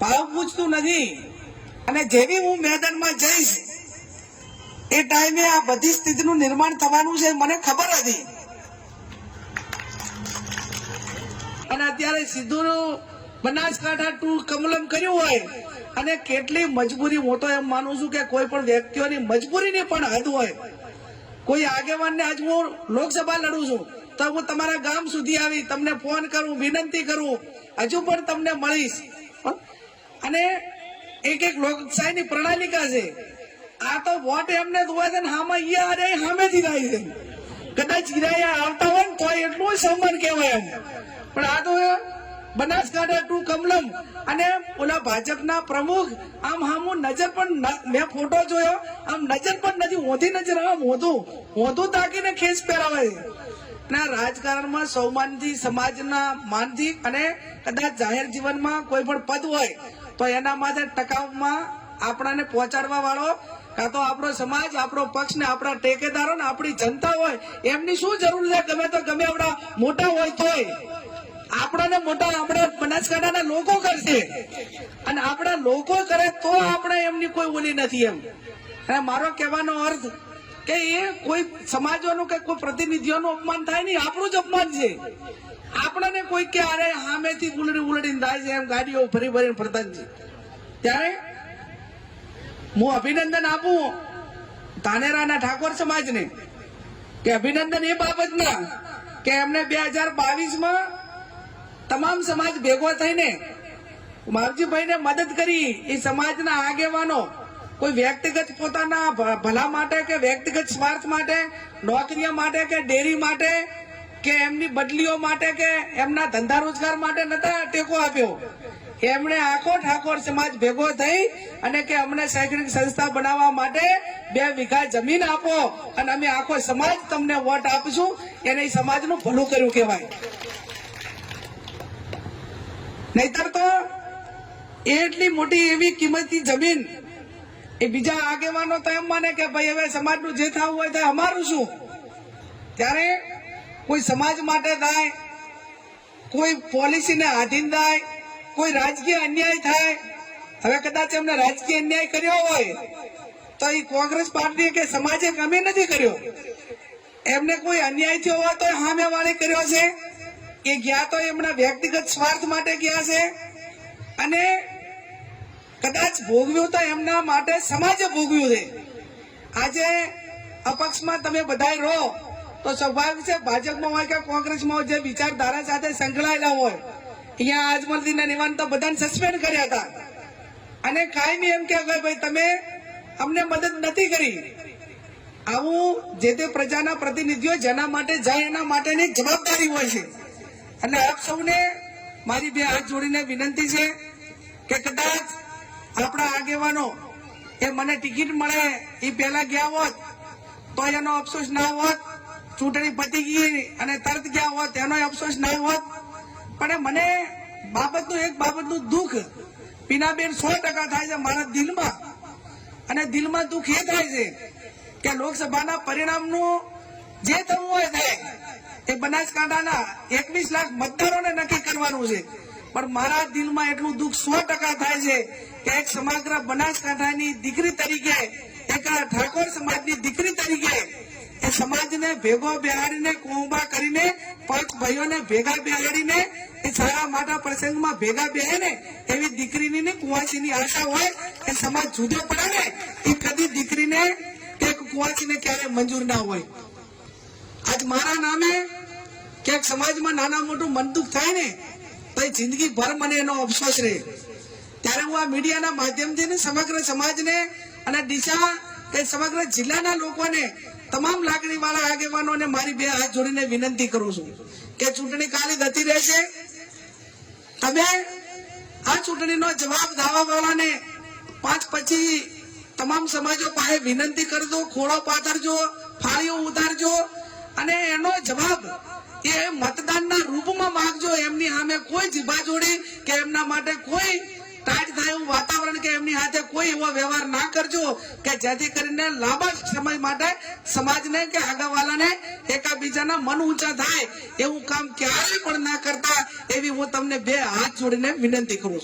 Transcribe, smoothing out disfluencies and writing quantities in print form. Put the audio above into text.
ભાવ પૂછતું નથી। અને જેવી હું મેદાનમાં જઈશ એ ટાઈમે આ બધી સ્થિતિનું નિર્માણ થવાનું છે મને ખબર હતી। અને અત્યારે સીધું બનાસકાંઠા ટુ કમલમ કર્યું હોય અને કેટલી મજબૂરી, હું તો એમ માનું છું કે કોઈ પણ વ્યક્તિઓની મજબૂરીની પણ હદ હોય। કોઈ આગેવાનને આજ હું લોકસભા લડું છું તો હું તમારા ગામ સુધી આવી તમને ફોન કરું, વિનંતી કરું, હજુ પણ તમને મળીશ। અને એક એક લોકશાહીની પ્રણાલિકા છે। આ તો વોટ એમને દોવા છે ને હામાં ઈયા અરે હામેથી થાય છે। કદાચ ઈરાયા આવતા હોય ને તો એટલું સન્માન કહેવાય એમ, પણ આ તો બનાસકાંઠા ટુ કમલમ અને ઓલા ભાજપના પ્રમુખ આમ હામું નજર પણ મેં ફોટો જોયો, આમ નજર પણ નથી, ઓધી નજર આમ હોતું તાકીને ખેસ પહેરાવે છે। ના રાજકારણમાં સૌમાનથી, સમાજના માનથી અને કદાચ જાહેર જીવનમાં કોઈ પણ પદ હોય તો એના માટે ટકાવમાં આપણાને પહોંચાડવા વાળો કાં તો આપણો સમાજ, આપણો પક્ષ ને આપણા ટેકેદારો ને આપણી જનતા હોય એમની શું જરૂર છે? ગમે તો ગમે આપણા મોટા હોય તોય આપણને મોટા આપણા બનાસકાંઠાના લોકો કરશે અને આપણા લોકો કરે તો આપણે એમની કોઈ ઓલી નથી એમ। અને મારો કહેવાનો અર્થ કે એ કોઈ સમાજોનું કે કોઈ પ્રતિનિધિઓનું અપમાન થાય નહીં, આપણું જ અપમાન છે। આપણને કોઈ કે અરે સામેથી ઉલડીને થાય છે એમ ગાડીઓ ભરી ભરીને ફરતા છે। ત્યારે હું અભિનંદન આપું ધાનેરાના ઠાકોર સમાજને કે અભિનંદન એ બાબતના કે એમને 2022માં તમામ સમાજ ભેગો થઈને માવજીભાઈને મદદ કરી। એ સમાજના આગેવાનો કોઈ વ્યક્તિગત પોતાના ભલા માટે કે વ્યક્તિગત સ્વાર્થ માટે, નોકરીઓ માટે કે ડેરી માટે કે એમની બદલીઓ માટે કે એમના ધંધા રોજગાર માટે નતા ટેકો આપ્યો। એમણે આખો ઠાકોર સમાજ ભેગો થઈ અને કે અમને શૈક્ષણિક સંસ્થા બનાવવા માટે 2 વીઘા જમીન આપો અને અમે આખો સમાજ તમને વોટ આપીશું, એને સમાજનું ભલું કર્યું કહેવાય। નહીતર તો એટલી મોટી એવી કિંમતી જમીન એ બીજા આગેવાનો તો એમ માને કે ભાઈ હવે સમાજનું જે થવું હોય તે અમારું શું? ત્યારે કોઈ સમાજ માટે થાય, કોઈ પોલિસીને આધીન થાય, કોઈ રાજકીય અન્યાય થાય। હવે કદાચ એમને રાજકીય અન્યાય કર્યો હોય તો એ કોંગ્રેસ પાર્ટી કે સમાજે કમી નથી કર્યો, એમને કોઈ અન્યાય થયો હોય તો સામે વાળી કર્યો છે। એ ગયા તો એમના વ્યક્તિગત સ્વાર્થ માટે ગયા છે અને કદાચ ભોગવ્યું તો એમના માટે સમાજે ભોગવ્યું છે। આજે અપક્ષમાં તમે બધા રહો તો સ્વાભાવિક છે, ભાજપમાં હોય કે કોંગ્રેસમાં હોય, જે વિચારધારા સાથે સંકળાયેલા હોય, અહીંયા આજમલદીના નિવાન તો બધાને સસ્પેન્ડ કર્યા હતા અને કાયમી એમ કે ભાઈ તમે અમને મદદ નથી કરી। આવું જે તે પ્રજાના પ્રતિનિધિઓ જેના માટે જાય એના માટેની જવાબદારી હોય છે। અને આપ સૌને મારી 2 હાથ જોડીને વિનંતી છે કે કદાચ આપણા આગેવાનો એ મને ટિકિટ મળે એ પહેલા ગયા હોત તો એનો અફસોસ ના હોત, ચૂંટણી પતી ગઈ અને તરત ગયા હોત એનો અફસોસ ના હોત, પણ મને એક બાબતનું દુઃખ પીનાબેન 100% થાય છે મારા દિલમાં। અને દિલમાં દુઃખ એ થાય છે કે લોકસભાના પરિણામનું જે થવું હોય થાય, એ બનાસકાંઠાના 21 લાખ મતદારોને નક્કી કરવાનું છે, પણ મારા દિલમાં એટલું દુઃખ 100% થાય છે કે એક સમગ્ર બનાસકાંઠાની દીકરી તરીકે, એક ઠાકોર સમાજની દીકરી તરીકે એ સમાજને ભેગો બેહાડીને, કોંબા કરીને, 5 ભાઈઓને ભેગા બેહાડીને એ સારા માટા પ્રસંગમાં ભેગા બેહે ને એવી દીકરીની કુંવાસીની આશા હોય। એ સમાજ જુદો પડે ને એ કદી દીકરીને કે કુંવાસીને ક્યારે મંજૂર ના હોય। આજ મારા નામે ક્યાંક સમાજમાં નાના મોટું મન દુઃખ થાય ને તો એ જિંદગી ભર મને એનો અફસોસ રહે। ત્યારે હું આ મીડિયાના માધ્યમથી સમગ્ર સમાજને અને દિશા કે સમગ્ર જિલ્લાના લોકોને, તમામ લાગણી વાળા આગેવાનોને મારી 2 હાથ જોડીને વિનંતી કરું છું કે ચૂંટણી કાલે જતી રહેશે, તમે આ ચૂંટણીનો જવાબ દાવા વાળાને 5 પછી તમામ સમાજો પાસે વિનંતી કરજો, ખોળો પાથરજો, ફાળીઓ ઉતારજો અને એનો જવાબ એ મતદાનના રૂપમાં માંગજો। એમની સામે કોઈ જીભા જોડી કે એમના માટે કોઈ ટાઈટ થાય એવું વાતાવરણ કે એમની સાથે કોઈ એવો વ્યવહાર ના કરજો કે જેથી કરીને લાંબા સમય માટે સમાજને કે આગળવાળાને એકાબીજાના મન ઊંચા થાય એવું કામ ક્યારેય પણ ના કરતા, એવી હું તમને 2 હાથ જોડીને વિનંતી કરું છું।